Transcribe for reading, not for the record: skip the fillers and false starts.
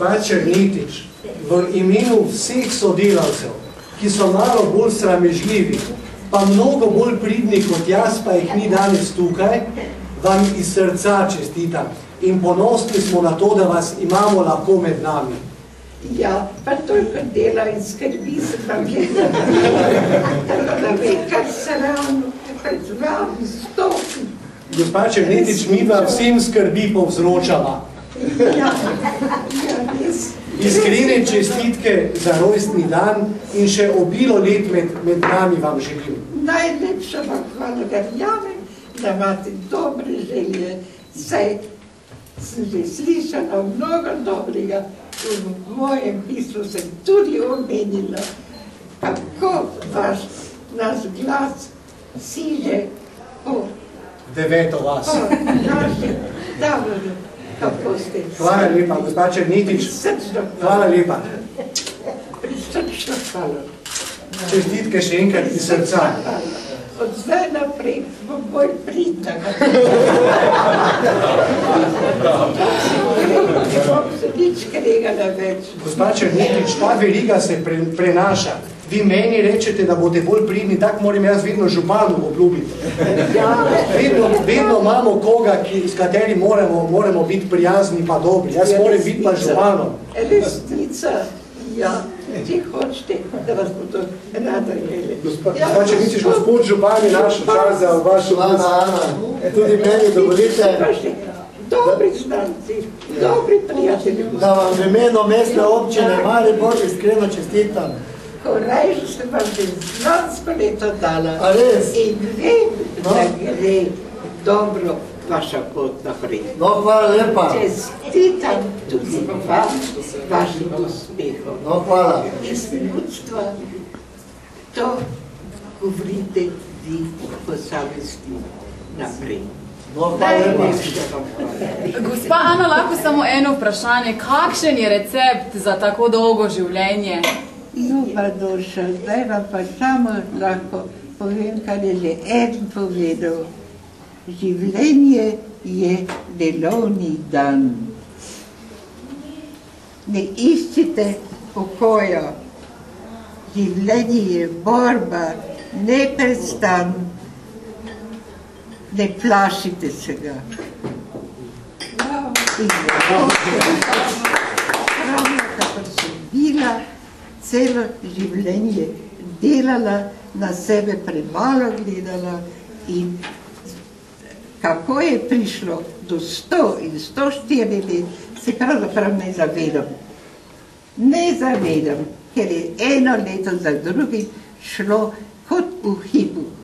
Gospa Černetič, v imenu vseh sodelavcev, ki so malo bolj sramežljivi, pa mnogo bolj pridni kot jaz, pa jih ni danes tukaj, vam iz srca čestitam in ponosni smo na to, da vas imamo lahko med nami. Ja, pa toliko dela in skrbi se vam gledala, da ve, kar se ravno pred vami stopi. Gospa Černetič, mi vam vsem skrbi povzročava. Ja, res. Iskrene čestitke za rojstni dan in še obilo let med nami vam želim. Najlepša vam hvala, verjamem, da imate dobre želje, saj sem že slišala mnogo dobrega, v mojem pismu sem tudi omenila, kako naš glas siže po Deveto vas. našem taboru, kako ste. Hvala lepa, gospa Černetič. Hvala lepa. Prisrčno hvala. Čestitke še enkrat iz srca. Od zdaj naprej bom bolj pridna. Ne bom se nič kregala več. Gospa Černetič, ta veriga se prenaša. Vi meni rečete, da boste bolj pridni, tako moram jaz vedno županu obljubiti. Vedno imamo koga, s katerim moramo biti prijazni pa dobri. Jaz moram biti pa županom. Resnica, ja, če hočete, da vas bodo rada imeli. Gospa Černetič, gospod župan je našel čas za vašo Ana. Tudi meni dovolite, Dobri znanci, dobri prijatelji. da vam v imenu mestne občine Maribor iskreno čestitam. Korajžo sem vam že znansko leto dala. A res? In vem, da gre dobro vaša pot naprej. No, hvala lepa. Čestitam tudi vam, vašim uspehom. No, hvala. Iz ljudstva to govorite vi posamezni naprej. No, hvala lepa. Gospa Ana, lahko samo eno vprašanje. Kakšen je recept za tako dolgo življenje? Ljuba duša, zdaj vam pa samo lahko povem, kar je že eden povedal. Življenje je delovni dan. Ne iščite pokoja. Življenje je borba, neprestan. Ne plašite se ga. Ravno kako sem bila, celo življenje delala, na sebe premalo gledala in kako je prišlo do 100 in 104 let, se pravzaprav ne zavedam. Ne zavedam, ker je eno leto za drugim šlo kot v hip.